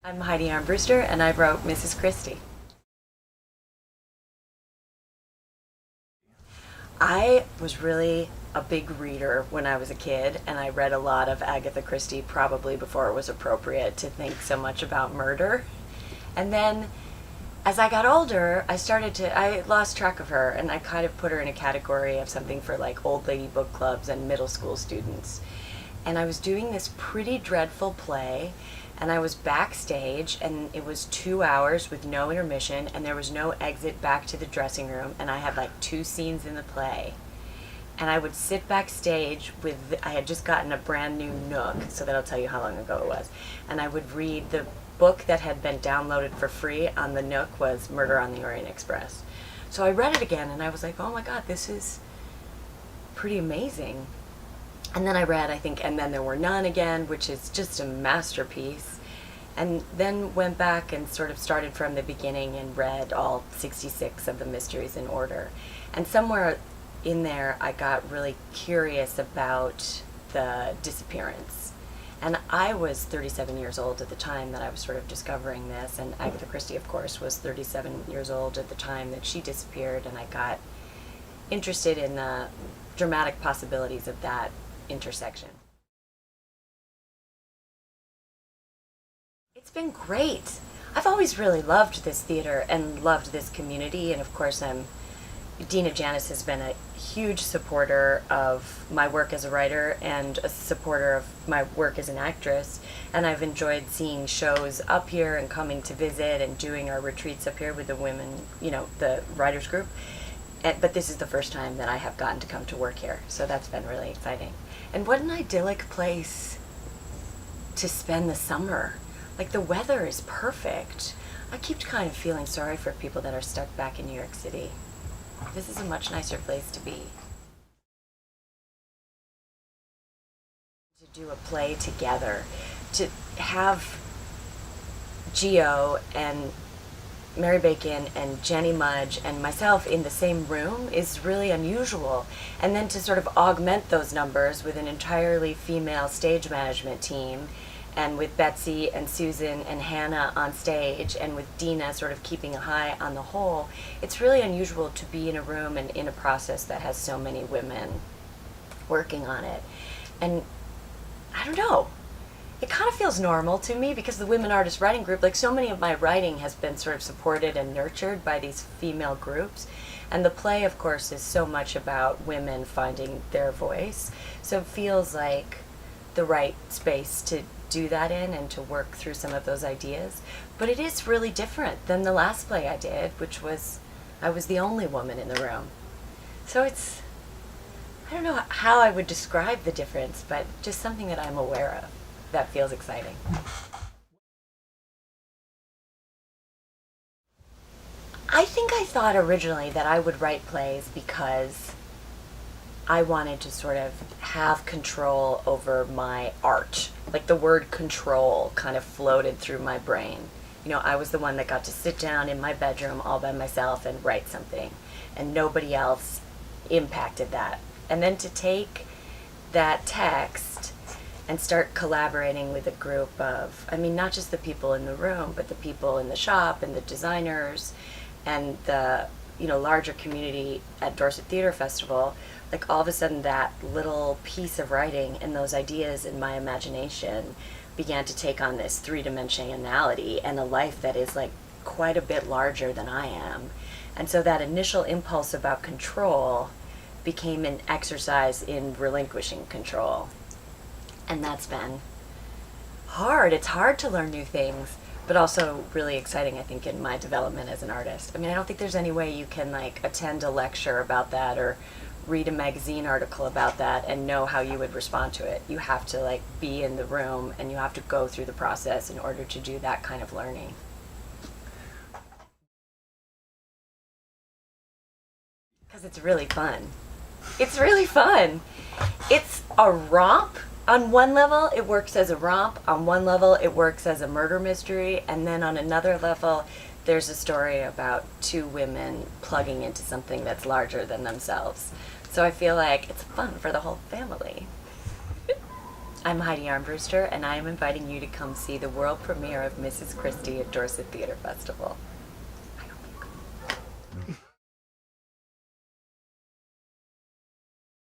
I'm Heidi Armbruster, and I wrote Mrs. Christie. I was really a big reader when I was a kid, and I read a lot of Agatha Christie probably before it was appropriate to think so much about murder. And then as I got older, I lost track of her, and I kind of put her in a category of something for like old lady book clubs and middle school students. And I was doing this pretty dreadful play, and I was backstage, and it was 2 hours with no intermission, and there was no exit back to the dressing room, and I had like 2 scenes in the play. And I would sit backstage I had just gotten a brand new Nook, so that'll tell you how long ago it was, and I would read the book that had been downloaded for free on the Nook was Murder on the Orient Express. So I read it again, and I was like, oh my god, this is pretty amazing. And then I read, I think, And Then There Were None again, which is just a masterpiece. And then went back and sort of started from the beginning and read all 66 of the mysteries in order. And somewhere in there, I got really curious about the disappearance. And I was 37 years old at the time that I was sort of discovering this. And Agatha Christie, of course, was 37 years old at the time that she disappeared. And I got interested in the dramatic possibilities of that intersection. It's been great. I've always really loved this theater and loved this community, and of course Dina Janice has been a huge supporter of my work as a writer and a supporter of my work as an actress, and I've enjoyed seeing shows up here and coming to visit and doing our retreats up here with the women, the writers group. But this is the first time that I have gotten to come to work here, so that's been really exciting. And what an idyllic place to spend the summer. Like, the weather is perfect. I keep kind of feeling sorry for people that are stuck back in New York City. This is a much nicer place to be. To do a play together, to have Gio and Mary Bacon and Jenny Mudge and myself in the same room is really unusual. And then to sort of augment those numbers with an entirely female stage management team, and with Betsy and Susan and Hannah on stage, and with Dina sort of keeping a high on the whole, it's really unusual to be in a room and in a process that has so many women working on it. And I don't know, it kind of feels normal to me because the Women Artists Writing Group, like so many of my writing has been sort of supported and nurtured by these female groups. And the play, of course, is so much about women finding their voice. So it feels like the right space to do that in and to work through some of those ideas. But it is really different than the last play I did, which was, I was the only woman in the room. So it's, I don't know how I would describe the difference, but just something that I'm aware of. That feels exciting. I think I thought originally that I would write plays because I wanted to sort of have control over my art. Like, the word control kind of floated through my brain. I was the one that got to sit down in my bedroom all by myself and write something, and nobody else impacted that. And then to take that text and start collaborating with a group of, not just the people in the room, but the people in the shop and the designers and the, larger community at Dorset Theatre Festival. Like, all of a sudden that little piece of writing and those ideas in my imagination began to take on this three-dimensionality and a life that is like quite a bit larger than I am. And so that initial impulse about control became an exercise in relinquishing control. And that's been hard. It's hard to learn new things, but also really exciting, I think, in my development as an artist. I don't think there's any way you can attend a lecture about that or read a magazine article about that and know how you would respond to it. You have to be in the room, and you have to go through the process in order to do that kind of learning. Because it's really fun. It's really fun. It's a romp. On one level, it works as a romp. On one level, it works as a murder mystery. And then on another level, there's a story about 2 women plugging into something that's larger than themselves. So I feel like it's fun for the whole family. I'm Heidi Armbruster, and I am inviting you to come see the world premiere of Mrs. Christie at Dorset Theatre Festival.